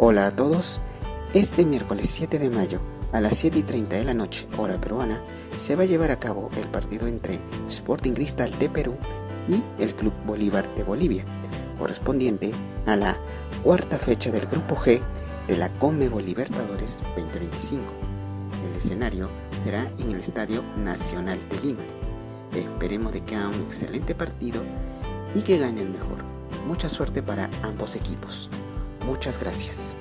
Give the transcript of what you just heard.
Hola a todos, este miércoles 7 de mayo a las 7:30 de la noche, hora peruana, se va a llevar a cabo el partido entre Sporting Cristal de Perú y el Club Bolívar de Bolivia, correspondiente a la cuarta fecha del Grupo G de la Conmebol Libertadores 2025. El escenario será en el Estadio Nacional de Lima. Esperemos de que haga un excelente partido y que gane el mejor. Mucha suerte para ambos equipos. Muchas gracias.